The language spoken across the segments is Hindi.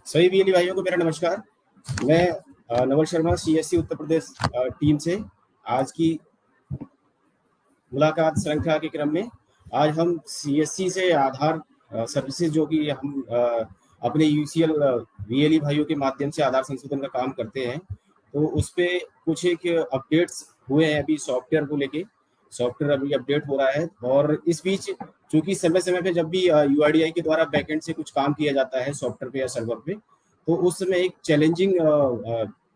सभी बीएलई भाइयों को मेरा नमस्कार। मैं नवल शर्मा सीएससी उत्तर प्रदेश टीम से आज की मुलाकात श्रृंखला के क्रम में आज हम सीएससी से आधार सर्विसेज जो कि हम अपने यूसीएल बीएलई भाइयों के माध्यम से आधार संशोधन का काम करते हैं, तो उस पे कुछ एक अपडेट्स हुए हैं। अभी सॉफ्टवेयर को लेके सॉफ्टवेयर अभी अपडेट हो रहा है, और इस बीच चूंकि समय समय पे जब भी यूआईडीआई के द्वारा बैकएंड से कुछ काम किया जाता है सॉफ्टवेयर पे या सर्वर पे, तो उस समय एक चैलेंजिंग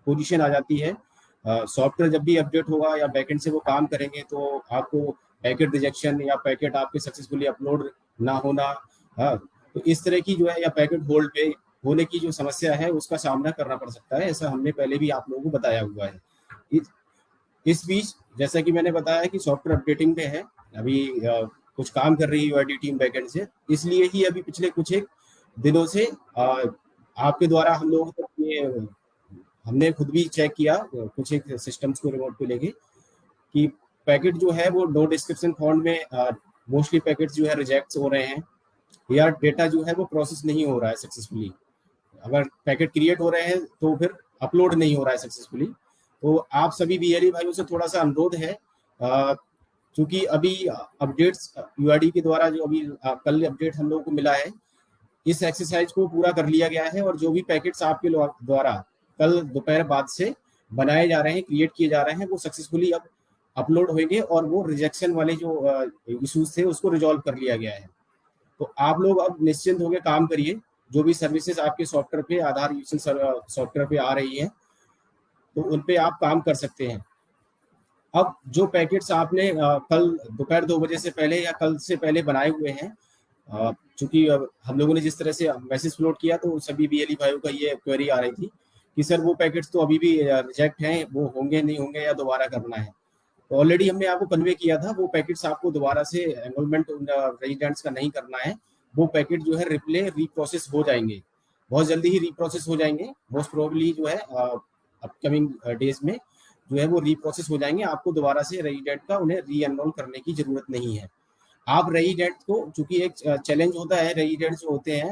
पोजीशन आ जाती है। सॉफ्टवेयर जब भी अपडेट होगा या बैकएंड से वो काम करेंगे तो आपको पैकेट रिजेक्शन या पैकेट आपके सक्सेसफुली अपलोड ना होना, हाँ, तो इस तरह की जो है या पैकेट होल्ड पे होने की जो समस्या है उसका सामना करना पड़ सकता है। ऐसा हमने पहले भी आप लोगों को बताया हुआ है। इस बीच जैसा कि मैंने बताया कि सॉफ्टवेयर अपडेटिंग पे है, अभी कुछ काम कर रही है यूआईडी टीम बैकएंड से, इसलिए ही अभी पिछले कुछ एक दिनों से आपके द्वारा हम लोगों को ये हमने खुद भी चेक किया कुछ एक सिस्टम्स को रिमोट पे लेके कि पैकेट जो है वो नो डिस्क्रिप्शन फॉन्ट में मोस्टली पैकेट्स जो है रिजेक्ट हो रहे हैं या डेटा जो है वो प्रोसेस नहीं हो रहा है सक्सेसफुली। अगर पैकेट क्रिएट हो रहे हैं तो फिर अपलोड नहीं हो रहा है सक्सेसफुली। तो आप सभी बीएलई भाइयों से थोड़ा सा अनुरोध है, क्योंकि अभी अपडेट्स यूआईडी के द्वारा जो अभी कल अपडेट हम लोगों को मिला है, इस एक्सरसाइज को पूरा कर लिया गया है और जो भी पैकेट्स आपके द्वारा कल दोपहर बाद से बनाए जा रहे हैं, क्रिएट किए जा रहे हैं, वो सक्सेसफुली अब अपलोड होंगे और वो रिजेक्शन वाले जो इश्यूज थे उसको रिजॉल्व कर लिया गया है। तो आप लोग अब निश्चिंत होकर काम करिए। जो भी सर्विसेज आपके सॉफ्टवेयर पे आधार सॉफ्टवेयर पे आ रही है तो उन पे आप काम कर सकते हैं। अब जो पैकेट्स आपने कल दोपहर 2 बजे से पहले या कल से पहले बनाए हुए हैं, चूंकि हम लोगों ने जिस तरह से मैसेज फ्लोट किया तो सभी बीएलई भाइयों का ये क्वेरी आ रही थी कि सर वो पैकेट्स तो अभी भी रिजेक्ट हैं, वो होंगे नहीं होंगे या दोबारा करना है। तो ऑलरेडी हमने आपको कन्वे किया था, वो पैकेट्स आपको दोबारा से एनरोलमेंट रेजिडेंट्स का नहीं करना है। वो पैकेट जो है रिप्ले रीप्रोसेस हो जाएंगे, बहुत जल्दी ही रीप्रोसेस हो जाएंगे। मोस्ट प्रोबेबली जो है अपकमिंग डेज में जो है वो रीप्रोसेस हो जाएंगे। आपको दोबारा से रेजिडेंट का उन्हें री एनरोल करने की जरूरत नहीं है। आप रेजिडेंट को, चूंकि एक चैलेंज होता है, रेजिडेंट जो होते हैं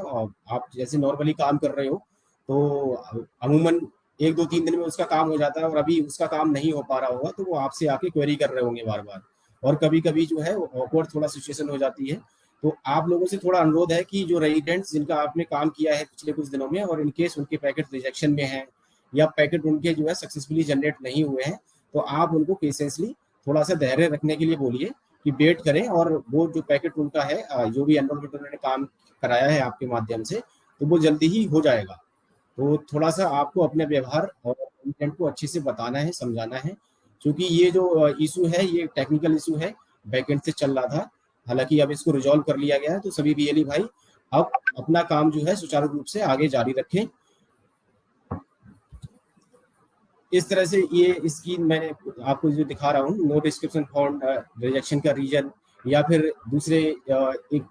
आप जैसे नॉर्मली काम कर रहे हो तो अमूमन 1-2-3 दिन में उसका काम हो जाता है, और अभी उसका काम नहीं हो पा रहा होगा तो वो आपसे आके क्वेरी कर रहे होंगे बार बार, और कभी कभी जो है ऑकवर्ड थोड़ा सिचुएशन हो जाती है। तो आप लोगों से थोड़ा अनुरोध है कि जो रेजिडेंट्स जिनका आपने काम किया है पिछले कुछ दिनों में और इनकेस उनके पैकेट रिजेक्शन में हैं या पैकेट उनके जो है सक्सेसफुली जनरेट नहीं हुए हैं, तो आप उनको पेशेंसली थोड़ा सा धैर्य रखने के लिए बोलिए कि वेट करें, और वो जो पैकेट उनका है जो भी एनरोलमेंट उन्होंने काम कराया है आपके माध्यम से, तो वो जल्दी ही हो जाएगा। तो थोड़ा सा आपको अपने व्यवहार और कंटेंट को अच्छे से बताना है, समझाना है, क्योंकि ये जो इशू है ये टेक्निकल इशू है, बैकएंड से चल रहा था। हालांकि अब इसको रिजॉल्व कर लिया गया है, तो सभी बीएलई भाई अब अपना काम जो है सुचारू रूप से आगे जारी रखें। इस तरह से ये इसकी मैंने आपको जो दिखा रहा हूँ, नो डिस्क्रिप्शन फॉन्ट रिजेक्शन का रीजन, या फिर दूसरे एक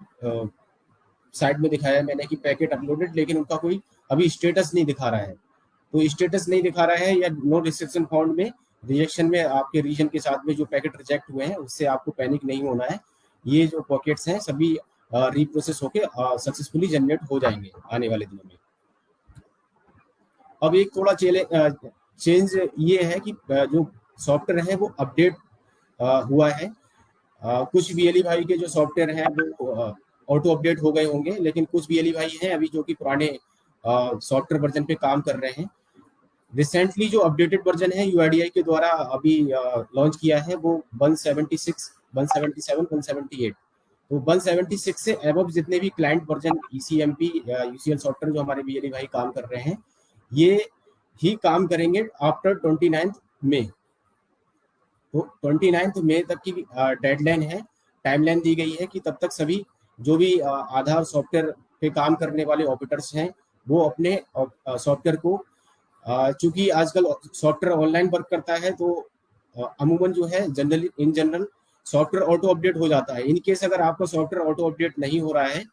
साइड में दिखाया मैंने कि पैकेट अपलोडेड, लेकिन उनका कोई अभी स्टेटस नहीं दिखा रहा है। तो स्टेटस नहीं दिखा रहा है या नो डिस्क्रिप्शन फॉन्ट में रिजेक्शन में आपके रीजन के साथ में जो पैकेट रिजेक्ट हुए हैं, उससे आपको पैनिक नहीं होना है। ये जो पॉकेट्स हैं सभी रीप्रोसेस होके सक्सेसफुली जनरेट हो जाएंगे आने वाले दिनों में। अब एक थोड़ा चेंज ये है कि जो सॉफ्टवेयर है वो अपडेट हुआ है। कुछ बीएलई भाई के जो सॉफ्टवेयर हैं वो ऑटो अपडेट हो गए होंगे, लेकिन कुछ बीएलई भाई हैं अभी जो कि पुराने सॉफ्टवेयर वर्जन पे काम कर रहे हैं। रिसेंटली जो अपडेटेड वर्जन है यूआईडीआई के द्वारा अभी लॉन्च किया है वो 176, 177, 178। तो 176 से एबव जितने भी क्लाइंट वर्जन ईसीएमपी यूसीएल सॉफ्टवेयर जो हमारे बीएलई भाई काम कर रहे हैं, ये ही काम करेंगे आफ्टर 29 मई। तो 29 मई तक की डेडलाइन है, टाइमलाइन दी गई है कि तब तक सभी जो भी आधार सॉफ्टवेयर पे काम करने वाले ऑपरेटर्स हैं वो अपने सॉफ्टवेयर को, चूंकि आजकल सॉफ्टवेयर ऑनलाइन वर्क करता है तो अमूमन जो है in general software auto update हो जाता है। इन केस अगर आपका सॉफ्टवेयर ऑटो अपडेट नहीं हो रहा है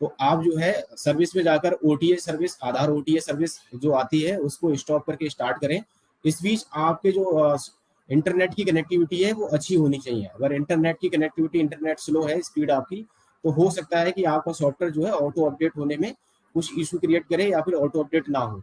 तो आप जो है सर्विस में जाकर ओटीए सर्विस, आधार ओटीए सर्विस जो आती है उसको स्टॉप करके स्टार्ट करें। इस बीच आपके जो इंटरनेट की कनेक्टिविटी है वो अच्छी होनी चाहिए। अगर इंटरनेट की कनेक्टिविटी, इंटरनेट स्लो है, स्पीड आपकी, तो हो सकता है कि आपका सॉफ्टवेयर जो है ऑटो अपडेट होने में कुछ इशू क्रिएट करे या फिर ऑटो अपडेट ना हो,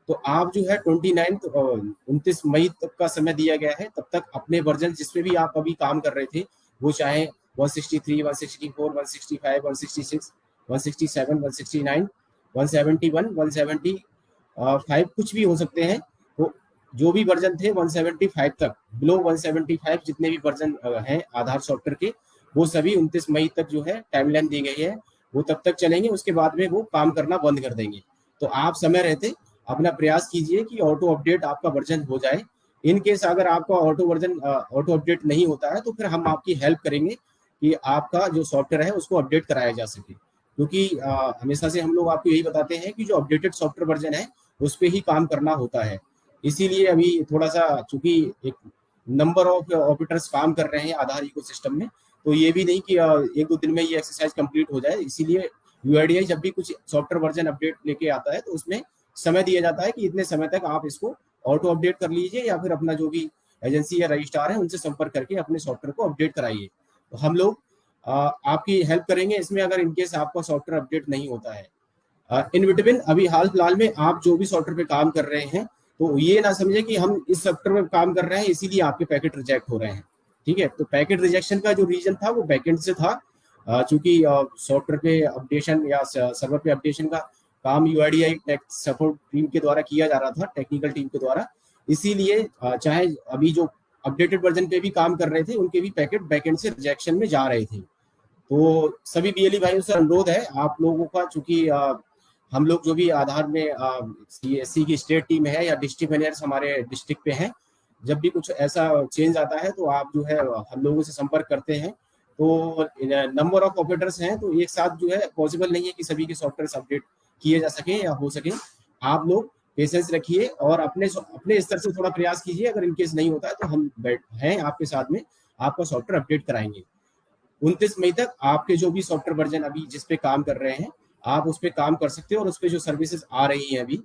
तो आप जो है 29 तक का समय दिया गया है, तब तक अपने वर्जन जिस पे भी आप अभी काम कर रहे थे, वो चाहे 163, 164, 165, 166, 167, 169, 171, 175 कुछ भी हो सकते हैं। तो जो भी वर्जन थे 175 तक, बिलो 175 जितने भी वर्जन हैं आधार सॉफ्टवेयर के, वो सभी 29 मई तक जो है टाइमलाइन दी गई है, वो तब तक चलेंगे। उसके बाद में वो काम करना बंद कर देंगे। तो आप समय रहते अपना प्रयास कीजिए कि ऑटो अपडेट आपका वर्जन हो जाए। इन केस अगर आपका ऑटो अपडेट नहीं होता है, तो फिर हम आपकी हेल्प करेंगे कि आपका जो सॉफ्टवेयर है उसको अपडेट कराया जा सके। क्योंकि हमेशा से हम लोग आपको यही बताते हैं कि जो अपडेटेड सॉफ्टवेयर वर्जन है उस पर ही काम करना होता है। इसीलिए अभी थोड़ा सा, चूंकि एक नंबर ऑफ ऑपरेटर्स काम कर रहे हैं आधार इकोसिस्टम में, तो ये भी नहीं कि एक दो दिन में ये एक्सरसाइज कंप्लीट हो जाए। इसीलिए यूआईडीआई जब भी कुछ सॉफ्टवेयर वर्जन अपडेट लेके आता है, तो उसमें समय दिया जाता है कि इतने समय तक आप इसको ऑटो अपडेट कर लीजिए, या फिर अपना जो भी एजेंसी या रजिस्ट्रार है उनसे संपर्क करके अपने सॉफ्टवेयर को अपडेट कराइए। तो हम लोग आपकी हेल्प करेंगे इसमें, अगर इनकेस आपका सॉफ्टवेयर अपडेट नहीं होता है। इन बिटवीन अभी हाल फिलहाल में आप जो भी सॉफ्टवेयर पे काम कर रहे हैं, तो ये ना समझे कि हम इस सॉफ्टवेयर में काम कर रहे हैं इसीलिए आपके पैकेट रिजेक्ट हो रहे हैं। ठीक है, तो पैकेट रिजेक्शन का जो रीजन था वो बैकएंड से था। चूंकि सॉफ्टवेयर पे अपडेशन या सर्वर पे अपडेशन का काम यूआईडीआई टेक सपोर्ट टीम के द्वारा किया जा रहा था, टेक्निकल टीम के द्वारा। इसीलिए चाहे अभी जो अपडेटेड वर्जन पे भी काम कर रहे थे, उनके भी पैकेट बैकएंड से रिजेक्शन में जा रहे थे। तो सभी बीएलई भाइयों से अनुरोध है आप लोगों का, चूंकि हम लोग जो भी आधार में सीएससी की स्टेट टीम है या डिस्ट्रिक्ट मैनेजर्स हमारे डिस्ट्रिक्ट पे हैं, जब भी कुछ ऐसा चेंज आता है तो आप जो है हम लोगों से संपर्क करते हैं। तो नंबर ऑफ ऑपरेटर्स हैं, तो एक साथ जो है पॉसिबल नहीं है कि सभी के सॉफ्टवेयर अपडेट किए जा सके या हो सके। आप लोग पेशेंस रखिए और अपने अपने स्तर से थोड़ा प्रयास कीजिए। अगर इनकेस नहीं होता है तो हम हैं आपके साथ में, आपका सॉफ्टवेयर अपडेट कराएंगे। 29 मई तक आपके जो भी सॉफ्टवेयर वर्जन अभी जिस पे काम कर रहे हैं, आप उस पे काम कर सकते हो और उस पे जो सर्विसेज आ रही हैं अभी,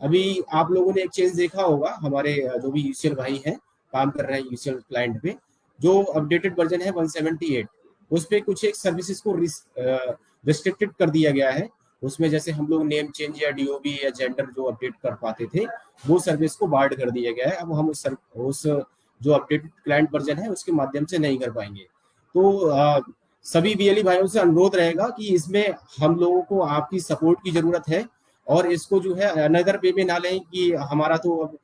अभी आप लोगों ने एक चेंज देखा होगा, हमारे जो भी यूसीएल भाई हैं काम कर रहे हैं यूसीएल क्लाइंट पे, जो अपडेटेड वर्जन है 178, उस पे कुछ एक सर्विसेज को रिस्ट्रिक्टेड कर दिया गया है। उसमें जैसे हम लोग नेम चेंज या डीओबी या जेंडर जो अपडेट कर पाते थे, वो सर्विस को बार्ड कर दिया गया है। अब हम उस जो अपडेटेड क्लाइंट वर्जन है उसके माध्यम से नहीं कर पाएंगे। तो सभी बीएलई भाइयों से अनुरोध रहेगा कि इसमें हम लोगों को आपकी सपोर्ट की जरूरत है, और इसको जो है अनदर वे में ना लें कि हमारा तो अब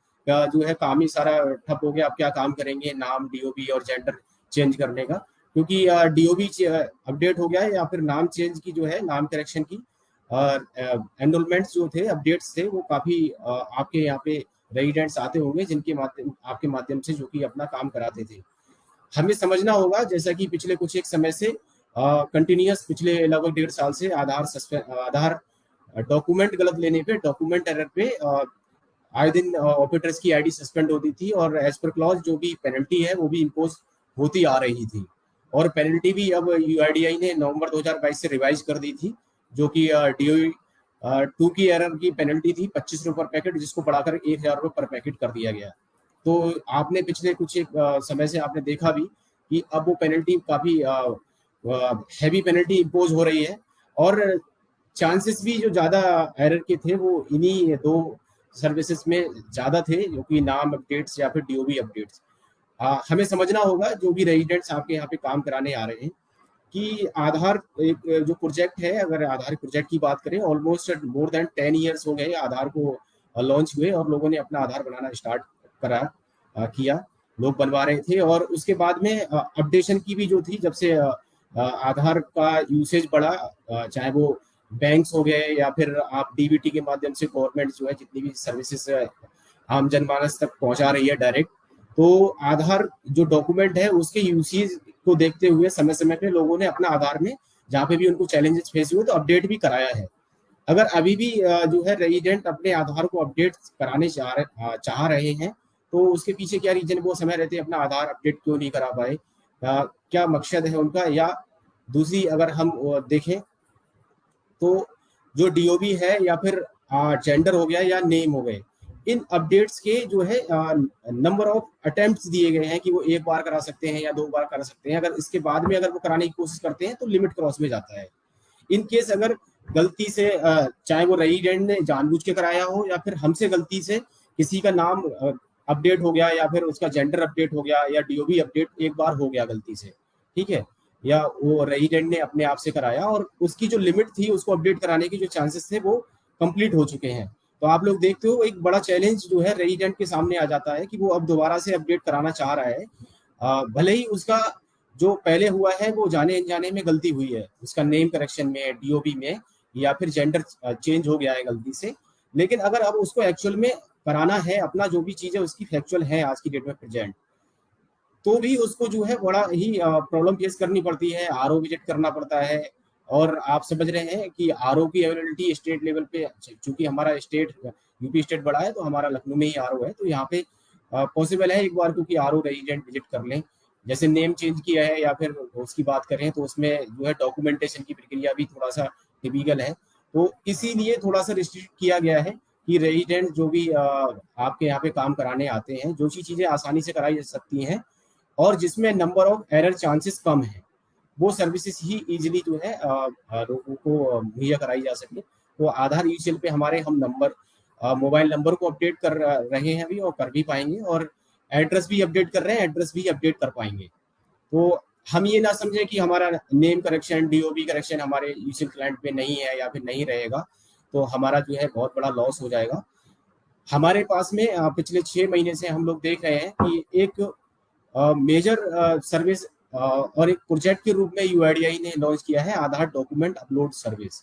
जो है काम ही सारा ठप हो गया, अब क्या काम करेंगे नाम डीओबी और जेंडर चेंज करने का। क्योंकि डीओबी अपडेट हो गया है या फिर नाम चेंज की जो है नाम करेक्शन की एनरोलमेंट्स जो थे अपडेट्स थे, वो काफी आपके यहाँ पे रेजिडेंट्स आते होंगे जिनके माध्यम आपके माध्यम से जो कि अपना काम कराते थे। हमें समझना होगा जैसा कि पिछले कुछ एक समय से कंटिन्यूअस पिछले लगभग 1.5 साल से आधार डॉक्यूमेंट गलत लेने पे, डॉक्यूमेंट एरर पे आए दिन ऑपरेटर्स की आईडी सस्पेंड होती थी, और एज पर क्लॉज जो भी पेनल्टी है वो भी इम्पोज होती आ रही थी। और पेनल्टी भी अब यूआईडीआई ने नवंबर 2022 से रिवाइज कर दी थी, जो कि डीओई 2 की एरर की पेनल्टी थी 25 रुपये पर पैकेट, जिसको बढ़ाकर 1000 रुपये पर पैकेट कर दिया गया। तो आपने पिछले कुछ एक समय से आपने देखा भी कि अब वो पेनल्टी काफी हैवी पेनल्टी इम्पोज हो रही है, और चांसेस भी जो ज्यादा एरर के थे वो इन्हीं दो सर्विसेज में ज्यादा थे, जो कि नाम अपडेट्स या फिर डीओबी अपडेट्स। हमें समझना होगा जो भी रेजिडेंट्स आपके यहाँ पे काम कराने आ रहे हैं कि आधार एक जो प्रोजेक्ट है, अगर आधार प्रोजेक्ट की बात करें, ऑलमोस्ट मोर देन 10 ईयर्स हो गए आधार को लॉन्च हुए, और लोगों ने अपना आधार बनाना स्टार्ट करा किया, लोग बनवा रहे थे। और उसके बाद में अपडेशन की भी जो थी, जब से आधार का यूसेज बढ़ा, चाहे वो बैंक्स हो गए या फिर आप डीबीटी के माध्यम से गवर्नमेंट जो है जितनी भी सर्विसेज आम जनमानस तक पहुंचा रही है डायरेक्ट, तो आधार जो डॉक्यूमेंट है उसके यूसेज को देखते हुए समय समय पे लोगों ने अपना आधार में जहाँ पे भी उनको चैलेंजेस फेस हुए तो अपडेट भी कराया है। अगर अभी भी जो है रेजिडेंट अपने आधार को अपडेट कराने चाह रहे हैं, तो उसके पीछे क्या रीजन, वो समय रहते अपना आधार अपडेट क्यों नहीं करा पाए, क्या मकसद है उनका। या दूसरी अगर हम देखें तो जो डीओबी है या फिर जेंडर हो गया या नेम हो गए, इन अपडेट्स के जो है नंबर ऑफ अटेम्प्ट्स दिए गए हैं कि वो एक बार करा सकते हैं या 2 बार करा सकते हैं। अगर इसके बाद में अगर वो कराने की कोशिश करते हैं तो लिमिट क्रॉस में जाता है। इन केस अगर गलती से चाहे वो रेजिडेंट ने जानबूझ के कराया हो या फिर हमसे गलती से किसी का नाम अपडेट हो गया या फिर उसका जेंडर अपडेट हो गया या डीओबी अपडेट एक बार हो गया गलती से, ठीक है, या वो रेजिडेंट ने अपने आप से कराया और उसकी जो लिमिट थी उसको अपडेट कराने की जो चांसेस थे वो कंप्लीट हो चुके हैं, तो आप लोग देखते हो एक बड़ा चैलेंज जो है रेजिडेंट के सामने आ जाता है कि वो अब दोबारा से अपडेट कराना चाह रहा है। भले ही उसका जो पहले हुआ है वो जाने अनजाने में गलती हुई है, उसका नेम करेक्शन में, डीओबी में, या फिर जेंडर चेंज हो गया है गलती से, लेकिन अगर अब उसको एक्चुअल में कराना है, अपना जो भी चीज है उसकी फैक्चुअल है आज की डेट में प्रेजेंट, तो भी उसको जो है बड़ा ही प्रॉब्लम फेस करनी पड़ती है, आरओ विजिट करना पड़ता है। और आप समझ रहे हैं कि आरओ की अवेलेबिलिटी स्टेट लेवल पे, चूंकि हमारा स्टेट यूपी स्टेट बड़ा है तो हमारा लखनऊ में ही आरओ है, तो यहाँ पे पॉसिबल है एक बार क्योंकि आरओ रेजिडेंट विजिट कर लें, जैसे नेम चेंज किया है या फिर उसकी बात करें तो उसमें जो है डॉक्यूमेंटेशन की प्रक्रिया भी थोड़ा सा टिपिकल है, तो इसीलिए थोड़ा सा रिस्ट्रिक्ट किया गया है कि रेजिडेंट जो भी आपके यहाँ पे काम कराने आते हैं, जो सी चीज़ें आसानी से कराई जा सकती हैं और जिसमें नंबर ऑफ एरर चांसेस कम है, वो सर्विसेज ही इजीली जो है लोगों को मुहैया कराई जा सके। तो आधार यूसीएल पे हमारे हम नंबर, मोबाइल नंबर को अपडेट कर रहे हैं अभी और कर भी पाएंगे, और एड्रेस भी अपडेट कर रहे हैं, एड्रेस भी अपडेट कर पाएंगे। तो हम ये ना समझे कि हमारा नेम करेक्शन, डीओबी करेक्शन हमारे यूसीएल क्लाइंट पे नहीं है या फिर नहीं रहेगा, तो हमारा जो है बहुत बड़ा लॉस हो जाएगा। हमारे पास में पिछले 6 महीने से हम लोग देख रहे हैं कि एक मेजर सर्विस और एक प्रोजेक्ट के रूप में यूआईडीआई ने लॉन्च किया है आधार डॉक्यूमेंट अपलोड सर्विस।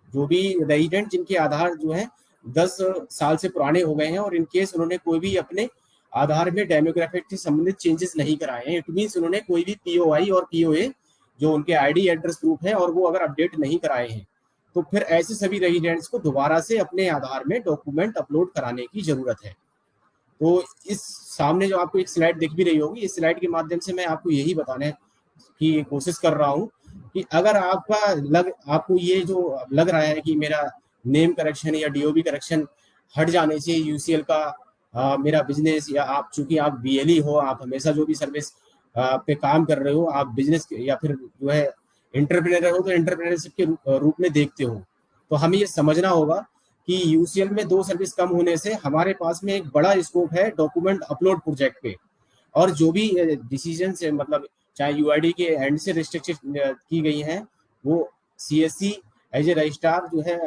जो भी रेजिडेंट जिनके आधार जो है 10 साल से पुराने हो गए हैं और इनकेस उन्होंने कोई भी अपने आधार में डेमोग्राफिक से संबंधित चेंजेस नहीं कराए हैं, इट मीन्स उन्होंने कोई भी पीओआई और पीओए जो उनके आईडी एड्रेस प्रूफ है और वो अगर अपडेट नहीं कराए हैं, तो फिर ऐसे सभी रेजिडेंट्स को दोबारा से अपने आधार में डॉक्यूमेंट अपलोड कराने की जरूरत है। तो इस सामने जो आपको एक स्लाइड दिख भी रही होगी, इस स्लाइड के माध्यम से मैं आपको यही बताने की कोशिश कर रहा हूँ कि अगर आपको ये जो लग रहा है कि मेरा नेम करेक्शन या डीओबी करेक्शन हट जाने से यूसीएल का मेरा बिजनेस, या आप चूंकि आप बीएलई हो, आप हमेशा जो भी सर्विस पे काम कर रहे हो, आप बिजनेस या फिर जो है एंटरप्रेन्योर हो तो एंटरप्रेन्योरशिप के रूप में देखते हो, तो हमें ये समझना होगा कि यूसीएल में 2 सर्विस कम होने से हमारे पास में एक बड़ा स्कोप है डॉक्यूमेंट अपलोड प्रोजेक्ट पे, और जो भी डिसीजन से मतलब चाहे यूआईडी के एंड से रिस्ट्रिक्शन की गई हैं, वो सीएससी एज ए रजिस्ट्रार जो है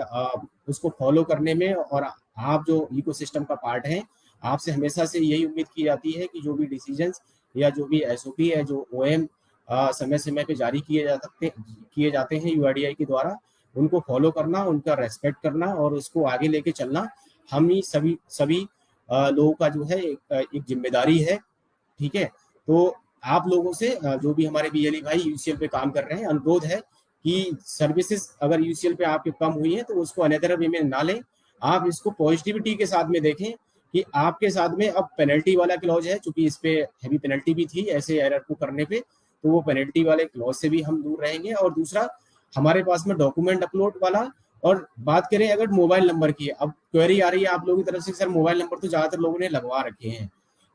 उसको फॉलो करने में, और आप जो इकोसिस्टम का पार्ट है, आपसे हमेशा से यही उम्मीद की जाती है कि जो भी डिसीजंस या जो भी एसओपी है, जो ओएम समय समय पे जारी किए जाते हैं यूआईडीआई के द्वारा, उनको फॉलो करना, उनका रेस्पेक्ट करना और उसको आगे लेके चलना हम ही सभी लोगों का जो है एक जिम्मेदारी है। ठीक है, तो आप लोगों से जो भी हमारे बीएलई भाई यूसीएल पे काम कर रहे हैं, अनुरोध है कि सर्विसेज अगर यूसीएल पे आपके कम हुई है तो उसको अनदर वे में ना लें, आप इसको पॉजिटिविटी के साथ में देखें कि आपके साथ में अब पेनल्टी वाला क्लॉज है, चूंकि इस पे हैवी पेनल्टी भी थी ऐसे एरर को करने पे, तो वो पेनल्टी वाले क्लॉज से भी हम दूर रहेंगे। और दूसरा हमारे पास में डॉक्यूमेंट अपलोड वाला, और बात करें अगर मोबाइल नंबर की, अब क्वेरी आ रही है आप लोगों की तरफ से सर मोबाइल नंबर तो ज्यादातर लोगों ने लगवा रखे हैं,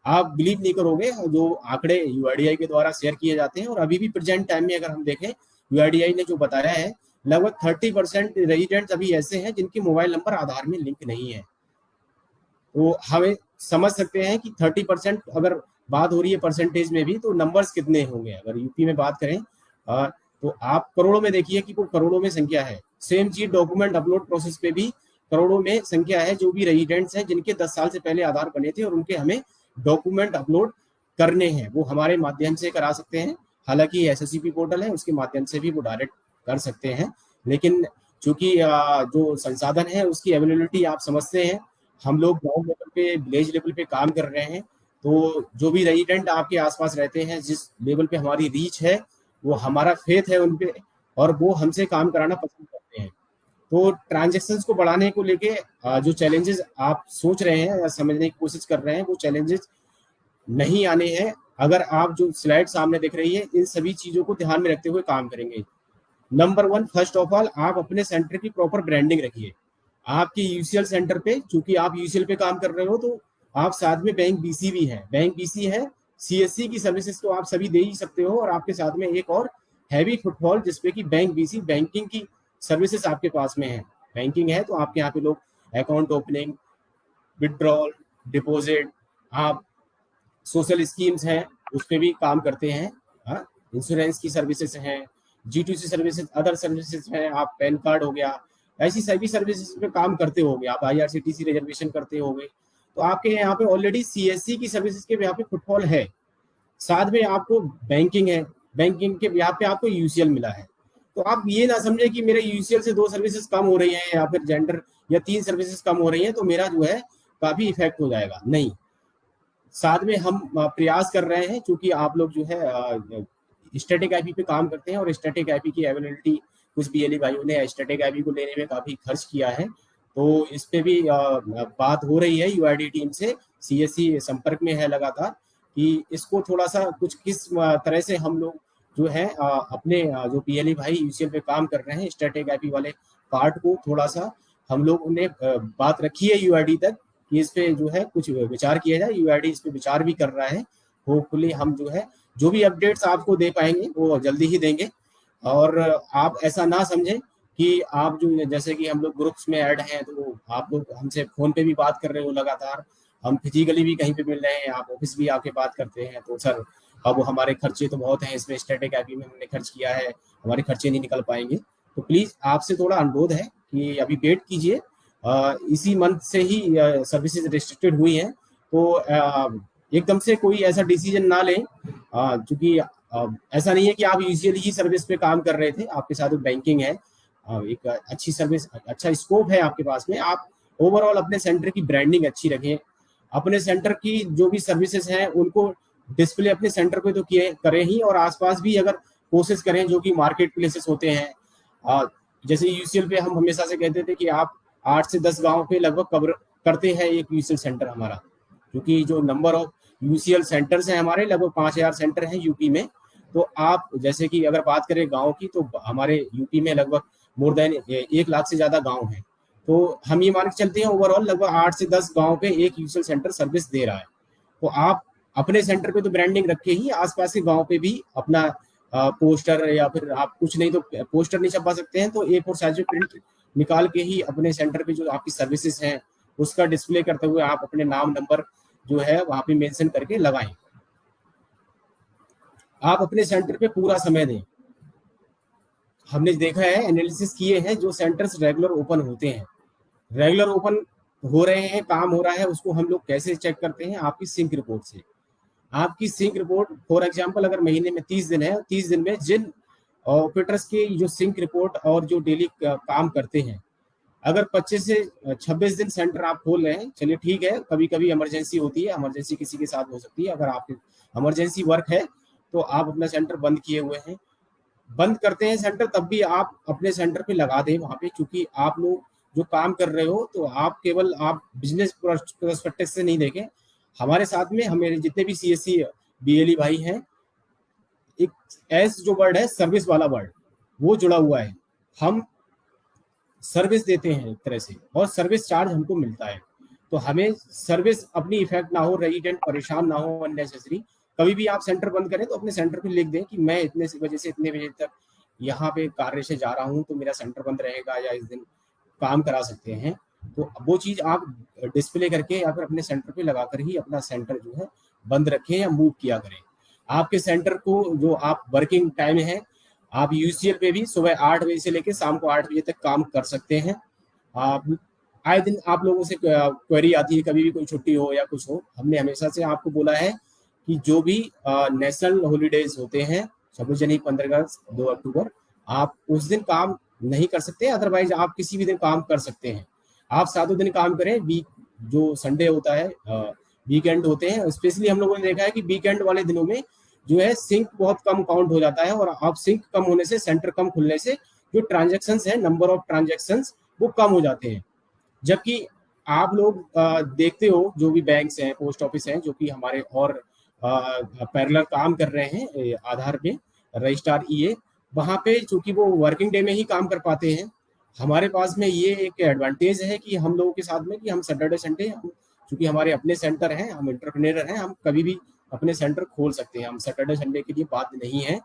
आप बिलीव नहीं करोगे जो आंकड़े यूआईडीआई के द्वारा शेयर किए जाते हैं, और अभी भी प्रेजेंट टाइम में अगर हम देखें यूआईडीआई ने जो बताया है, लगभग 30% रेजिडेंट्स अभी ऐसे हैं जिनके मोबाइल नंबर आधार में लिंक नहीं है। तो हमें समझ सकते हैं कि 30% अगर बात हो रही है परसेंटेज में भी, तो नंबर्स कितने होंगे। अगर यूपी में बात करें तो आप करोड़ों में देखिए कि वो करोड़ों में संख्या है। सेम चीज डॉक्यूमेंट अपलोड प्रोसेस पे भी करोड़ों में संख्या है जो भी रेजिडेंट्स हैं जिनके 10 साल से पहले आधार बने थे और उनके हमें डॉक्यूमेंट अपलोड करने हैं, वो हमारे माध्यम से करा सकते हैं। हालांकि एसएससीपी पोर्टल है उसके माध्यम से भी वो डायरेक्ट कर सकते हैं, लेकिन चूंकि जो संसाधन है उसकी अवेलेबिलिटी आप समझते हैं, हम लोग गांव लेवल पे, विलेज लेवल पे काम कर रहे हैं, तो जो भी रेजिडेंट आपके आसपास रहते हैं, जिस लेवल पे हमारी रीच है, वो हमारा फेथ है उन पे और वो हमसे काम कराना पसंद करते हैं। तो ट्रांजेक्शन्स को बढ़ाने को लेके जो चैलेंजेस आप सोच रहे हैं या समझने की कोशिश कर रहे हैं, वो चैलेंजेस नहीं आने हैं अगर आप जो स्लाइड सामने दिख रही है इन सभी चीजों को ध्यान में रखते हुए काम करेंगे। नंबर 1, फर्स्ट ऑफ ऑल आप अपने सेंटर की प्रॉपर ब्रांडिंग रखिए। आपके यूसीएल सेंटर पे, चूंकि आप यूसीएल पे काम कर रहे हो, तो आप साथ में बैंक बीसी भी है, बैंक बीसी है, सीएससी की सर्विसेज तो आप सभी दे ही सकते हो, और आपके साथ में एक और हैवी फुटफॉल जिसपे कि बैंक बीसी बैंकिंग की सर्विसेज आपके पास में है। बैंकिंग है तो आपके यहाँ पे लोग अकाउंट ओपनिंग, विड्रॉल, डिपॉजिट, आप सोशल स्कीम्स हैं उस पर भी काम करते हैं। हाँ, इंश्योरेंस की सर्विसेज हैं, G2C सर्विसेज, अदर सर्विसेज हैं, आप पैन कार्ड हो गया, ऐसी सभी सर्विसेज पे काम करते होगे, आप IRCTC रिजर्वेशन करते होगे, तो आपके यहाँ पे ऑलरेडी CSC की सर्विसेज के यहाँ पे फुटफॉल है। साथ में आपको बैंकिंग है, बैंकिंग के यहाँ पे आपको UCL मिला है। तो आप ये ना समझे कि मेरे UCL से 2 सर्विसेज कम हो रही हैं या फिर जेंडर या 3 सर्विसेज कम हो रही हैं तो मेरा जो है काफी इफेक्ट हो जाएगा, नहीं। साथ में हम प्रयास कर रहे हैं, क्योंकि आप लोग जो है स्टैटिक आईपी पे काम करते हैं और स्टैटिक आईपी की अवेलेबिलिटी कुछ BLE भाइयों ने स्टैटिक आईपी को लेने में काफी खर्च किया है, तो इस पे भी बात हो रही है UID टीम से, CSC संपर्क में है लगातार कि इसको थोड़ा सा कुछ किस तरह से हम लोग जो है अपने जो BLE भाई UCL पे काम कर रहे हैं स्टैटिक आईपी वाले पार्ट को थोड़ा सा हम लोग ने बात रखी है UID तक कि इस पे जो है कुछ विचार किया जाए। UID इस पे विचार भी कर रहा है। होपफुली हम जो है जो भी अपडेट्स आपको दे पाएंगे वो जल्दी ही देंगे। और आप ऐसा ना समझें कि आप जो जैसे कि हम लोग ग्रुप्स में ऐड हैं तो आप लोग हमसे फोन पे भी बात कर रहे हो लगातार, हम फिजिकली भी कहीं पे मिल रहे हैं, आप ऑफिस भी आके बात करते हैं, तो सर अब हमारे खर्चे तो बहुत हैं इसमें, स्टैटिक आईपी में हमने खर्च किया है, हमारे खर्चे नहीं निकल पाएंगे। तो प्लीज आपसे थोड़ा अनुरोध है कि अभी वेट कीजिए, इसी मंथ से ही सर्विसेज रिस्ट्रिक्टेड हुई हैं, तो एकदम से कोई ऐसा डिसीजन ना लें, क्योंकि ऐसा नहीं है कि आप UCL ही सर्विस पे काम कर रहे थे, आपके साथ बैंकिंग है, एक अच्छी सर्विस, अच्छा स्कोप है आपके पास में। आप ओवरऑल अपने सेंटर की ब्रांडिंग अच्छी रखें, अपने सेंटर की जो भी सर्विसेज हैं उनको डिस्प्ले अपने सेंटर पे तो किए करें ही, और आसपास भी अगर कोशिश करें जो कि मार्केट प्लेसेस होते हैं, जैसे UCL पे हम हमेशा से कहते थे कि आप 8 से 10 गांव पे लगभग कवर करते हैं एक UCL सेंटर हमारा, क्योंकि जो नंबर ऑफ UCL सेंटर्स हैं हमारे लगभग 5000 सेंटर हैं यूपी में। तो आप जैसे कि अगर बात करें गांव की तो हमारे यूपी में लगभग मोर देन 1 लाख से ज्यादा गांव हैं, तो हम ये मान के चलते हैं ओवरऑल लगभग 8 से 10 गांव पे एक UCL सेंटर सर्विस दे रहा है। तो आप अपने सेंटर पे तो ब्रांडिंग रखे ही, आसपास के गांव पे भी अपना पोस्टर, या फिर आप कुछ नहीं तो पोस्टर नहीं छपा सकते हैं तो A4 साइज में प्रिंट निकाल के ही अपने सेंटर पे जो आपकी सर्विसेज हैं उसका डिस्प्ले करते हुए आप अपने नाम नंबर जो है वहां पे मेंशन करके लगाएं। आप अपने सेंटर पे पूरा समय दें। हमने देखा है, एनालिसिस किए हैं, जो सेंटर्स रेगुलर ओपन होते हैं, रेगुलर ओपन हो रहे हैं, काम हो रहा है, उसको हम लोग कैसे चेक करते हैं? आपकी सिंक रिपोर्ट से। आपकी सिंक रिपोर्ट फॉर एग्जांपल अगर महीने में 30 दिन है, 30 दिन में जिन ऑपरेटर्स की जो सिंक रिपोर्ट और जो डेली काम करते हैं, अगर 25 से 26 दिन सेंटर आप खोल रहे हैं, चलिए ठीक है, कभी कभी इमरजेंसी होती है, इमरजेंसी किसी के साथ हो सकती है, अगर आपके इमरजेंसी वर्क है तो आप अपना सेंटर बंद किए हुए हैं, बंद करते हैं सेंटर, तब भी आप अपने सेंटर पे लगा दें वहां पे, क्योंकि आप लोग जो काम कर रहे हो तो आप केवल आप बिजनेस पर्सपेक्टिव से नहीं देखें, हमारे साथ में हमारे जितने भी CSC BLE भाई हैं, एक एस जो वर्ड है सर्विस वाला वर्ड वो जुड़ा हुआ है। हम सर्विस देते हैं एक तरह से और सर्विस चार्ज हमको मिलता है, तो हमें सर्विस अपनी इफेक्ट ना हो, रेजिडेंट परेशान ना हो अननेसेसरी। कभी भी आप सेंटर बंद करें तो अपने सेंटर पे लिख दें कि मैं इतने बजे से इतने बजे तक यहाँ पे कार्य से जा रहा हूँ तो मेरा सेंटर बंद रहेगा, या इस दिन काम करा सकते हैं। तो वो चीज आप डिस्प्ले करके या फिर अपने सेंटर पे लगाकर ही अपना सेंटर जो है बंद रखें या मूव किया करें। आपके सेंटर को जो आप वर्किंग टाइम है, आप UCL पे भी सुबह 8 बजे से लेकर शाम को 8 बजे तक काम कर सकते हैं। आप आए दिन आप लोगों से क्वेरी आती है, कभी भी कोई छुट्टी हो या कुछ हो, हमने हमेशा से आपको बोला है कि जो भी नेशनल हॉलीडेज होते हैं, 26 जनवरी, 15 अगस्त, 2 अक्टूबर, आप उस दिन काम नहीं कर सकते, अदरवाइज आप किसी भी दिन काम कर सकते हैं। आप 7 दिन काम करें, वीक जो संडे होता है, वीकेंड होते हैं, स्पेशली हम लोगों ने देखा है कि वीकेंड वाले दिनों में जो है सिंक बहुत कम काउंट हो जाता है, और अब सिंक कम होने से, सेंटर कम खुलने से जो ट्रांजैक्शंस है, नंबर ऑफ ट्रांजैक्शंस वो कम हो जाते हैं। जबकि आप लोग देखते हो जो भी बैंक्स हैं, पोस्ट ऑफिस हैं, जो कि हमारे और पैरेलल काम कर रहे हैं आधार पे, रजिस्ट्रार EA, वहाँ पे चूंकि वो वर्किंग डे में ही काम कर पाते हैं। हमारे पास में ये एक एडवांटेज है कि हम लोगों के साथ में कि हम सैटरडे संडे, हम चूंकि हमारे अपने सेंटर हैं, हम एंटरप्रेन्योर हैं, हम कभी भी अपने सेंटर खोल सकते हैं, हम सैटरडे संडे के लिए बाध्य नहीं है।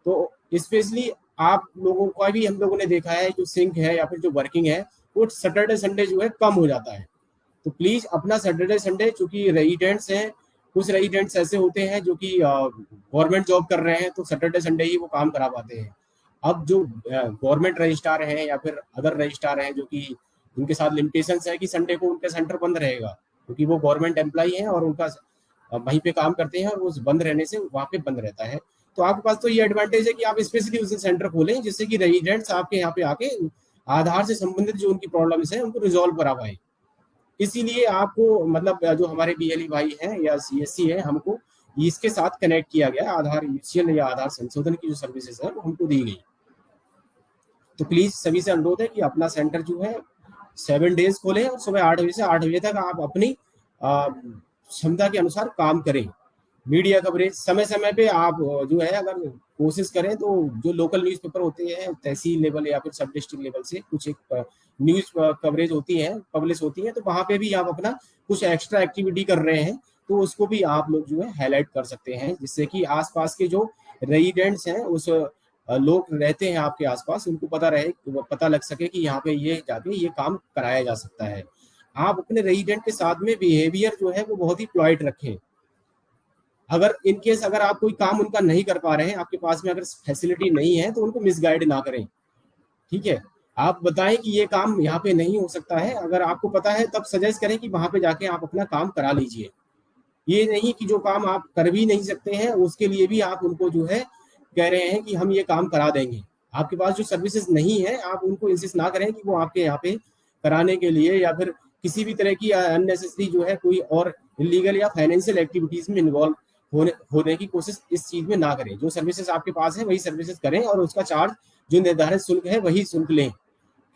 तो स्पेशली आप लोगों का भी हम लोगों ने देखा है जो सिंक है या फिर जो वर्किंग है वो सैटरडे संडे जो है कम हो जाता है। तो प्लीज अपना सैटरडे संडे, चूंकि रेजिडेंट्स हैं, कुछ रेजिडेंट्स ऐसे होते हैं जो कि गवर्नमेंट जॉब कर रहे हैं तो सैटरडे संडे ही वो काम करा पाते हैं। अब जो गवर्नमेंट रजिस्ट्रार हैं या फिर अदर रजिस्ट्रार हैं जो कि उनके साथ लिमिटेशन है कि संडे को उनका सेंटर बंद रहेगा, क्योंकि वो गवर्नमेंट एम्प्लॉई हैं और उनका वहीं पे काम करते हैं और वो बंद रहने से वहाँ पे बंद रहता है। तो आपके पास तो ये एडवांटेज है कि आप स्पेशली उस दिन सेंटर खोलें जिससे कि रेजिडेंट्स आपके यहाँ पे आके आधार से संबंधित जो उनकी प्रॉब्लम्स है उनको रिजॉल्व करा पाए। इसीलिए आपको मतलब जो हमारे बीएलई भाई हैं या सीएससी है, हमको इसके साथ कनेक्ट किया गया, आधार यूसीएल या आधार संशोधन की जो सर्विसेज है वो हमको दी गई। तो प्लीज सभी से अनुरोध है कि अपना सेंटर जो है 7 डेज खोलें और सुबह 8 बजे से 8 बजे तक आप अपनी क्षमता के अनुसार काम करें। मीडिया कवरेज समय समय पे आप जो है अगर कोशिश करें तो जो लोकल न्यूज़पेपर होते हैं तहसील लेवल या फिर सब डिस्ट्रिक्ट लेवल से कुछ एक न्यूज़ कवरेज होती है, पब्लिश होती है, तो वहाँ पे भी आप अपना कुछ एक्स्ट्रा एक्टिविटी कर रहे हैं तो उसको भी आप लोग जो है हाईलाइट कर सकते हैं, जिससे कि आसपास के जो रेजिडेंट्स हैं उस लोग रहते हैं आपके आसपास उनको पता रहे, पता लग सके कि यहाँ पे ये जाके ये काम कराया जा सकता है। आप अपने रेजिडेंट के साथ में बिहेवियर जो है वो बहुत ही पोलाइट रखें। अगर इन केस अगर आप कोई काम उनका नहीं कर पा रहे हैं, आपके पास में अगर फैसिलिटी नहीं है तो उनको मिसगाइड ना करें, ठीक है। आप बताएं कि ये काम यहाँ पे नहीं हो सकता है, अगर आपको पता है तब सजेस्ट करें कि वहां पे जाके आप अपना काम करा लीजिए। ये नहीं कि जो काम आप कर भी नहीं सकते हैं उसके लिए भी आप उनको जो है कह रहे हैं कि हम ये काम करा देंगे। आपके पास जो सर्विसेज नहीं है आप उनको इंसिस्ट ना करें कि वो आपके यहाँ पे कराने के लिए या फिर किसी भी तरह की अननेसेसरी जो है कोई और इलीगल या फाइनेंशियल एक्टिविटीज में इन्वॉल्व होने की कोशिश इस चीज में ना करें। जो सर्विसेज आपके पास है वही सर्विसेज करें और उसका चार्ज जो निर्धारित शुल्क है वही शुल्क लें,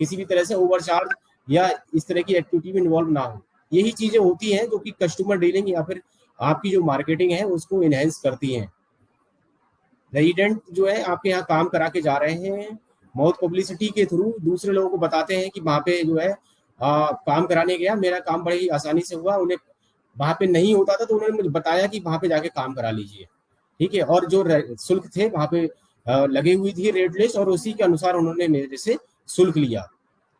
किसी भी तरह से ओवर चार्ज या इस तरह की एक्टिविटी में इन्वॉल्व ना हो। यही चीजें होती हैं जो कि कस्टमर डीलिंग या फिर आपकी जो मार्केटिंग है उसको इनहेंस करती हैं। रेजिडेंट जो है आपके यहाँ काम करा के जा रहे हैं, माउथ पब्लिसिटी के थ्रू दूसरे लोगों को बताते हैं कि वहाँ पे जो है काम कराने गया, मेरा काम बड़ी ही आसानी से हुआ। उन्हें वहाँ पे नहीं होता था तो उन्होंने मुझे बताया कि वहाँ पे जाके काम करा लीजिए, ठीक है। और जो शुल्क थे वहाँ पे लगे हुई थी रेट लिस्ट और उसी के अनुसार उन्होंने मेरे से शुल्क लिया।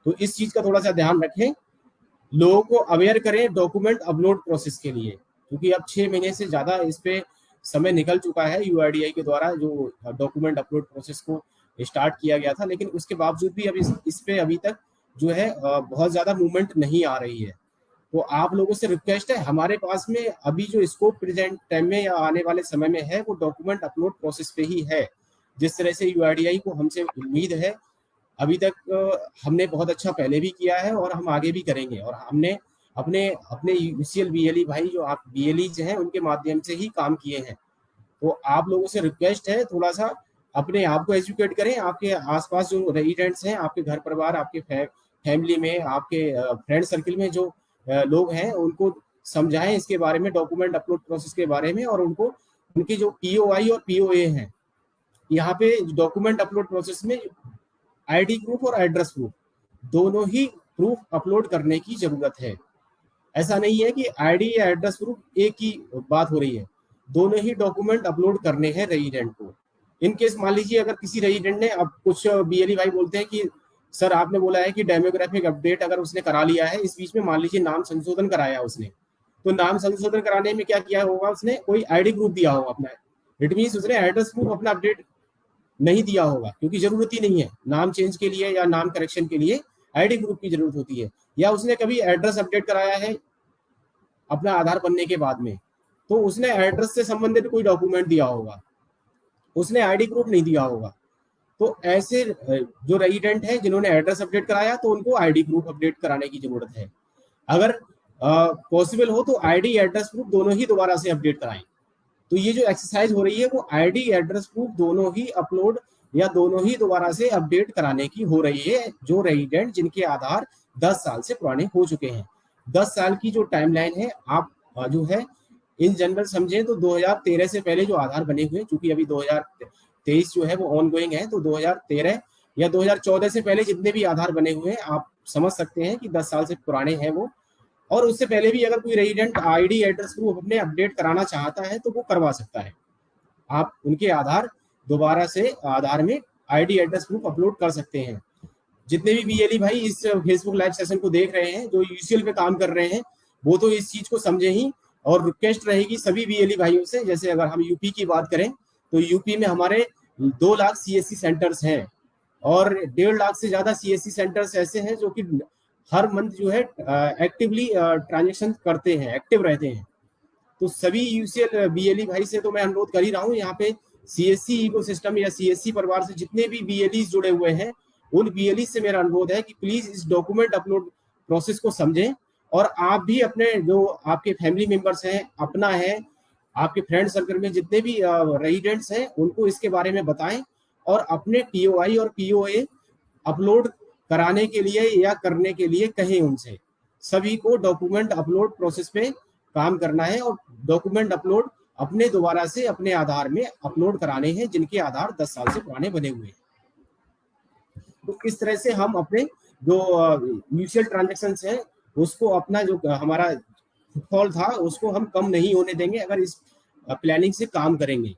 तो इस चीज का थोड़ा सा ध्यान रखें, लोगों को अवेयर करें डॉक्यूमेंट अपलोड प्रोसेस के लिए, क्योंकि अब 6 महीने से ज्यादा इस पे समय निकल चुका है यूआईडीआई के द्वारा जो डॉक्यूमेंट अपलोड प्रोसेस को स्टार्ट किया गया था, लेकिन उसके बावजूद भी अब इस पे अभी तक जो है बहुत ज्यादा मूवमेंट नहीं आ रही है। तो आप लोगों से रिक्वेस्ट है, हमारे पास में अभी जो स्कोप प्रेजेंट टाइम में या आने वाले समय में है वो डॉक्यूमेंट अपलोड प्रोसेस पे ही है। जिस तरह से यूआईडीआई को हमसे उम्मीद है, अभी तक हमने बहुत अच्छा पहले भी किया है और हम आगे भी करेंगे, और हमने अपने अपने यूसीएल बीएलई भाई जो आप बीएलई हैं उनके माध्यम से ही काम किए हैं। तो आप लोगों से रिक्वेस्ट है थोड़ा सा अपने आप को एजुकेट करें, आपके आसपास जो रेजिडेंट्स हैं, आपके घर परिवार, आपके फैमिली में, आपके फ्रेंड सर्किल में जो लोग हैं उनको समझाएं इसके बारे में, डॉक्यूमेंट अपलोड प्रोसेस के बारे में, और उनको उनकी जो पीओआई और पीओए हैं, यहाँ पे डॉक्यूमेंट अपलोड प्रोसेस में आईडी प्रूफ और एड्रेस प्रूफ दोनों ही प्रूफ अपलोड करने की जरूरत है। ऐसा नहीं है कि आईडी या एड्रेस प्रूफ एक ही बात हो रही है, दोनों ही डॉक्यूमेंट अपलोड करने हैं रेजिडेंट को। इन केस मान लीजिए अगर किसी रेजिडेंट ने, अब कुछ बीएलई भाई बोलते हैं कि सर आपने बोला है कि डेमोग्राफिक अपडेट अगर उसने करा लिया है, इस बीच में मान लीजिए नाम संशोधन कराया उसने, तो नाम संशोधन कराने में क्या किया होगा उसने, कोई आईडी प्रूफ दिया होगा अपना, इट मीन उसने एड्रेस प्रूफ अपना अपडेट नहीं दिया होगा, क्योंकि जरूरत ही नहीं है नाम चेंज के लिए या नाम करेक्शन के लिए आईडी प्रूफ की जरूरत होती है। या उसने कभी एड्रेस अपडेट कराया है अपना आधार बनने के बाद में, तो उसने एड्रेस से संबंधित कोई डॉक्यूमेंट दिया होगा, उसने आईडी प्रूफ नहीं दिया होगा। तो ऐसे जो रेजिडेंट है जिन्होंने एड्रेस अपडेट कराया तो उनको आईडी प्रूफ अपडेट कराने की जरूरत है। अगर पॉसिबल हो तो आईडी एड्रेस प्रूफ दोनों ही दोबारा से अपडेट कराएं। तो ये जो एक्सरसाइज हो रही है वो आईडी एड्रेस प्रूफ दोनों ही अपलोड या दोनों ही दोबारा से अपडेट कराने की हो रही है, जो रेजिडेंट जिनके आधार 10 साल से पुराने हो चुके हैं। 10 साल की जो टाइमलाइन है आप जो है इन जनरल समझें तो 2013 से पहले जो आधार बने हुए, चूंकि अभी 2023 जो है वो ऑन गोइंग है, तो 2013 या 2014 से पहले जितने भी आधार बने हुए हैं आप समझ सकते हैं कि 10 साल से पुराने हैं वो। और उससे पहले भी अगर कोई रेजिडेंट आईडी एड्रेस प्रूफ अपने अपडेट कराना चाहता है तो वो करवा सकता है। आप उनके आधार दोबारा से आधार में आईडी एड्रेस प्रूफ अपलोड कर सकते हैं। जितने भी बीएलई भाई इस फेसबुक लाइव सेशन को देख रहे हैं, जो यूसीएल पे काम कर रहे हैं, वो तो इस चीज को समझे ही। और रिक्वेस्ट रहेगी सभी बीएलई भाइयों से, जैसे अगर हम यूपी की बात करें तो यूपी में हमारे 2 लाख सीएससी सेंटर्स हैं और 1.5 लाख से ज्यादा सीएससी सेंटर्स ऐसे हैं जो कि हर मंथ जो है एक्टिवली ट्रांजेक्शन करते हैं, एक्टिव रहते हैं। तो सभी यूसीएल बीएलई भाई से तो मैं अनुरोध कर ही रहा हूँ, यहाँ पे सीएससी इकोसिस्टम या सीएससी परिवार से जितने भी बीएलई जुड़े हुए हैं, उन बीएलई से मेरा अनुरोध है कि प्लीज इस डॉक्यूमेंट अपलोड प्रोसेस को समझें और आप भी अपने जो आपके फैमिली मेंबर्स हैं, अपना है, आपके फ्रेंड सर्कल में जितने भी रेजिडेंट्स हैं, उनको इसके बारे में बताएं और अपने टीओआई और पीओए अपलोड कराने के लिए या करने के लिए कहें उनसे। सभी को डॉक्यूमेंट अपलोड प्रोसेस पे काम करना है और डॉक्यूमेंट अपलोड अपने दोबारा से अपने आधार में अपलोड कराने हैं जिनके आधार 10 साल से पुराने बने हुए हैं। तो इस तरह से हम अपने जो म्यूचुअल ट्रांजेक्शन है उसको अपना जो हमारा फुटफॉल था उसको हम कम नहीं होने देंगे अगर इस प्लानिंग से काम करेंगे।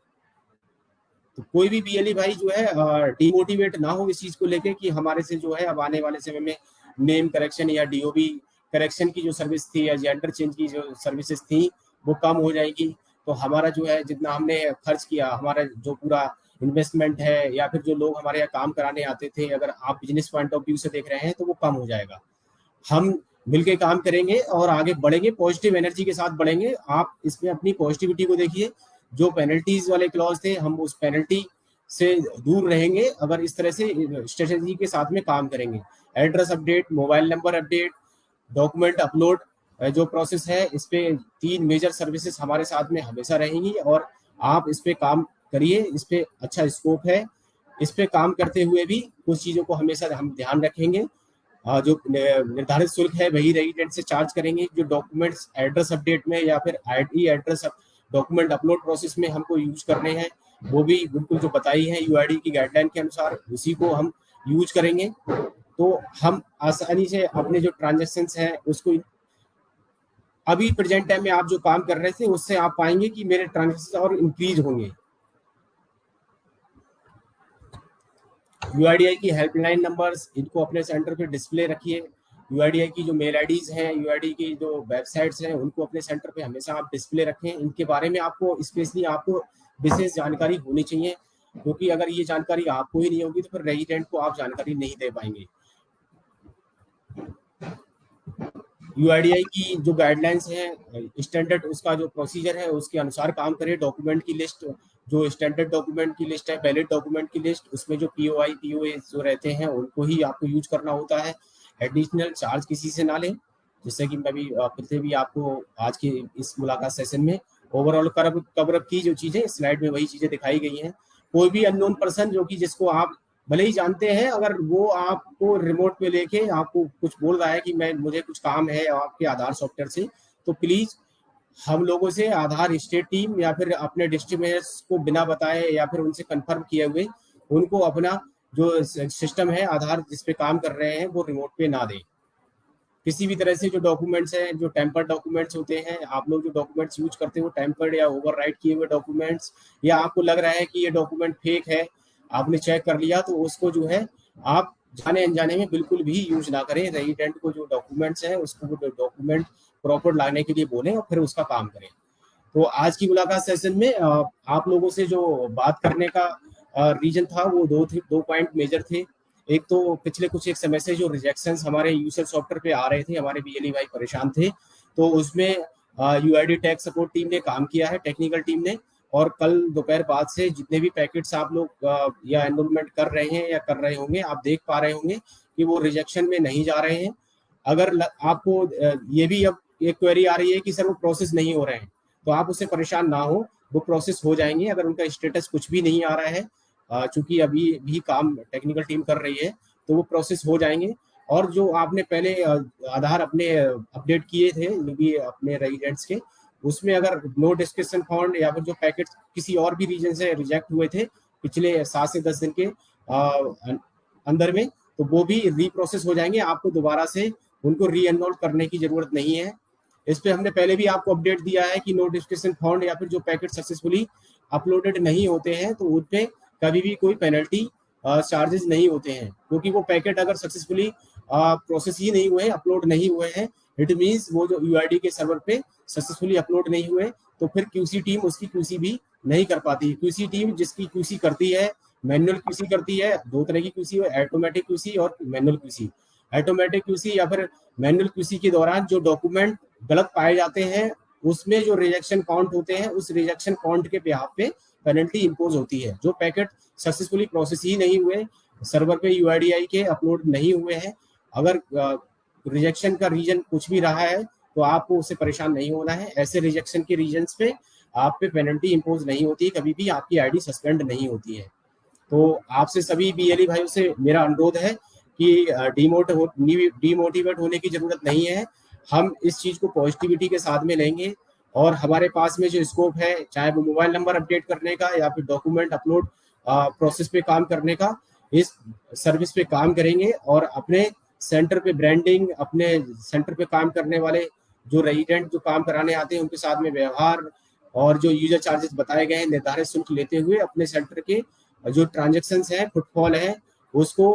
तो कोई भी बीएलई भाई जो है डिमोटिवेट ना हो इस चीज को लेके कि हमारे से जो है अब आने वाले समय में नेम करेक्शन या डीओबी करेक्शन की जो सर्विस थी या जेंडर चेंज की जो सर्विसेज थी वो कम हो जाएगी। तो हमारा जो है जितना हमने खर्च किया, हमारा जो पूरा इन्वेस्टमेंट है या फिर जो लोग हमारे यहाँ काम कराने आते थे, अगर आप बिजनेस पॉइंट ऑफ व्यू से देख रहे हैं तो वो कम हो जाएगा। हम मिलके काम करेंगे और आगे बढ़ेंगे, पॉजिटिव एनर्जी के साथ बढ़ेंगे। आप इसमें अपनी पॉजिटिविटी को देखिए। जो पेनल्टीज वाले क्लॉज थे हम उस पेनल्टी से दूर रहेंगे अगर इस तरह से स्ट्रेटेजी के साथ में काम करेंगे। Address update, mobile number update, document upload जो प्रोसेस है, इस पे 3 मेजर सर्विसेज हमारे साथ में हमेशा रहेंगी और आप इस पे काम करिए। इस पे अच्छा स्कोप है। इस पे काम करते हुए भी कुछ चीज़ों को हमेशा हम ध्यान रखेंगे। जो निर्धारित शुल्क है वही रेजिडेंट से चार्ज करेंगे। जो डॉक्यूमेंट्स एड्रेस अपडेट में या फिर ID address document upload process में हमको यूज करने हैं वो भी बिल्कुल जो बताई है यूआईडी की गाइडलाइन के अनुसार उसी को हम यूज करेंगे। तो हम आसानी से अपने जो ट्रांजेक्शन्स हैं उसको अभी प्रेजेंट टाइम में आप जो काम कर रहे थे उससे आप पाएंगे कि मेरे ट्रांजेक्शन और इंक्रीज होंगे। यूआईडीआई की हेल्पलाइन नंबर्स इनको अपने सेंटर पे डिस्प्ले रखिए। यूआईडीआई की जो मेल आईडीज हैं, यूआईडी की जो वेबसाइट्स हैं, उनको अपने सेंटर पे हमेशा आप डिस्प्ले रखें। इनके बारे में आपको स्पेशली आपको विशेष जानकारी होनी चाहिए, क्योंकि अगर ये जानकारी आपको ही नहीं होगी तो फिर रेजिडेंट को आप जानकारी नहीं दे पाएंगे। यूआईडीआई की जो गाइडलाइंस हैं, स्टैंडर्ड उसका जो प्रोसीजर है उसके अनुसार काम करें। डॉक्यूमेंट की लिस्ट, जो स्टैंडर्ड डॉक्यूमेंट की लिस्ट है, वैलिड डॉक्यूमेंट की लिस्ट, उसमें जो पीओआई पीओए जो रहते हैं उनको ही आपको यूज करना होता है। एडिशनल चार्ज किसी से ना लें। जैसे कि मैं भी फिर से भी आपको आज के इस मुलाकात सेशन में ओवरऑल कवर अप की जो चीजें स्लाइड में वही चीजें दिखाई गई हैं। कोई भी अननोन पर्सन जो कि जिसको आप भले ही जानते हैं, अगर वो आपको रिमोट पे लेके आपको कुछ बोल रहा है कि मुझे कुछ काम है आपके आधार सॉफ्टवेयर से, तो प्लीज हम लोगों से आधार स्टेट टीम या फिर अपने डिस्ट्रीब्यूटर्स को बिना बताए या फिर उनसे कंफर्म किए हुए उनको अपना जो सिस्टम है आधार जिस पे काम कर रहे हैं वो रिमोट पे ना दें। किसी भी तरह से जो डॉक्यूमेंट्स हैं, जो टेम्पर्ड डॉक्यूमेंट्स होते हैं, आप लोग जो डॉक्यूमेंट्स यूज करते हो टेम्पर्ड या ओवरराइट किए हुए डॉक्यूमेंट्स, या आपको लग रहा है कि ये डॉक्यूमेंट फेक है, आपने चेक कर लिया, तो उसको जो है आप जाने अनजाने में बिल्कुल भी यूज ना करें। रेजिडेंट को जो डॉक्यूमेंट्स हैं उसको वो डॉक्यूमेंट प्रॉपर लाने के लिए बोलें और फिर उसका काम करें। तो आज की मुलाकात सेशन में आप लोगों से जो बात करने का रीजन था वो दो पॉइंट मेजर थे। एक तो पिछले कुछ एक समय से जो रिजेक्शंस हमारे यूजर सॉफ्टवेयर पे आ रहे थे, हमारे बीएलई भाई परेशान थे, तो उसमें यूआईडी टेक सपोर्ट टीम ने काम किया है, टेक्निकल टीम ने। और कल दोपहर बाद से जितने भी पैकेट्स आप लोग या एनरोलमेंट कर रहे हैं या कर रहे होंगे, आप देख पा रहे होंगे कि वो रिजेक्शन में नहीं जा रहे हैं। अगर आपको ये भी अब एक क्वेरी आ रही है कि सर वो प्रोसेस नहीं हो रहे हैं, तो आप उससे परेशान ना हो, वो प्रोसेस हो जाएंगे। अगर उनका स्टेटस कुछ भी नहीं आ रहा है, चूंकि अभी भी काम टेक्निकल टीम कर रही है, तो वो प्रोसेस हो जाएंगे। और जो आपने पहले आधार अपने अपडेट किए थे जो भी अपने रेजिडेंट्स के, उसमें अगर नो डिस्क्रिप्शन फाउंड या फिर जो पैकेट किसी और भी रीजन से रिजेक्ट हुए थे पिछले 7 से 10 दिन के अंदर में, तो वो भी रीप्रोसेस हो जाएंगे। आपको दोबारा से उनको री एनरोल करने की जरूरत नहीं है। इस पे हमने पहले भी आपको अपडेट दिया है कि नो डिस्क्रिप्शन फाउंड या फिर जो पैकेट सक्सेसफुली अपलोडेड नहीं होते हैं तो उन पे कभी भी कोई पेनल्टी चार्जेस नहीं होते हैं, क्योंकि वो पैकेट अगर सक्सेसफुली प्रोसेस ही नहीं हुए, अपलोड नहीं हुए हैं, इट मीन्स वो जो यूआईडी के सर्वर पे सक्सेसफुली अपलोड नहीं हुए, तो फिर क्यूसी टीम उसकी क्यूसी भी नहीं कर पाती। क्यूसी टीम जिसकी क्यूसी करती है, मैनुअल क्यूसी करती है, दो तरह की क्यूसी है, ऑटोमेटिक क्यूसी और मैनुअल क्यूसी। ऑटोमेटिक क्यूसी या फिर मैनुअल क्यूसी के दौरान जो डॉक्यूमेंट गलत पाए जाते हैं, उसमें जो रिजेक्शन काउंट होते हैं, उस रिजेक्शन काउंट के बिहाफ पे पेनल्टी इंपोज होती है। जो पैकेट सक्सेसफुली प्रोसेस ही नहीं हुए, सर्वर पे यूआईडीआई के अपलोड नहीं हुए हैं, अगर रिजेक्शन का रीजन कुछ भी रहा है, तो आपको उससे परेशान नहीं होना है। ऐसे रिजेक्शन के रीजन्स पे आप पे पेनल्टी इंपोज नहीं होती, कभी भी आपकी आईडी सस्पेंड नहीं होती है। तो आपसे सभी बीएलई भाइयों से मेरा अनुरोध है कि डीमोटिवेट होने की जरूरत नहीं है। हम इस चीज को पॉजिटिविटी के साथ में लेंगे, और हमारे पास में जो स्कोप है, चाहे वो मोबाइल नंबर अपडेट करने का या फिर डॉक्यूमेंट अपलोड प्रोसेस पे काम करने का, इस सर्विस पे काम करेंगे और अपने सेंटर पे ब्रांडिंग, अपने सेंटर पे काम करने वाले जो रेजिडेंट जो काम कराने आते हैं उनके साथ में व्यवहार, और जो यूजर चार्जेस बताए गए हैं निर्धारित शुल्क लेते हुए अपने सेंटर के जो ट्रांजेक्शन्स हैं, फुटफॉल है, उसको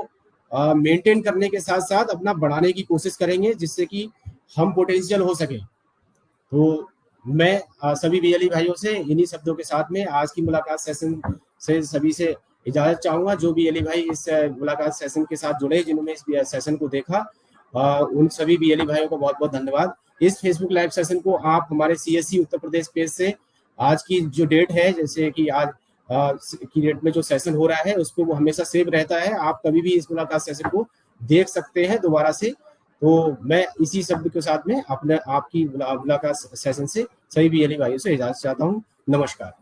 मेंटेन करने के साथ साथ अपना बढ़ाने की कोशिश करेंगे, जिससे कि हम पोटेंशियल हो सके। तो मैं सभी बीएलई भाइयों से इन्हीं शब्दों के साथ में आज की मुलाकात सेशन से सभी से इजाजत चाहूंगा। जो बीएलई भाई इस मुलाकात सेशन के साथ जुड़े, जिन्होंने इस सेशन को देखा, उन सभी बीएलई भाइयों को बहुत बहुत धन्यवाद। इस फेसबुक लाइव सेशन को आप हमारे सीएससी उत्तर प्रदेश पेज से आज की जो डेट है, जैसे कि आज की डेट में जो सेशन हो रहा है, उस पर वो हमेशा सेव रहता है, आप कभी भी इस मुलाकात सेशन को देख सकते हैं दोबारा से। तो मैं इसी शब्द के साथ में अपने आपकी मुलाकात सेशन से सभी बीएलई भाइयों से इजाजत चाहता हूँ। नमस्कार।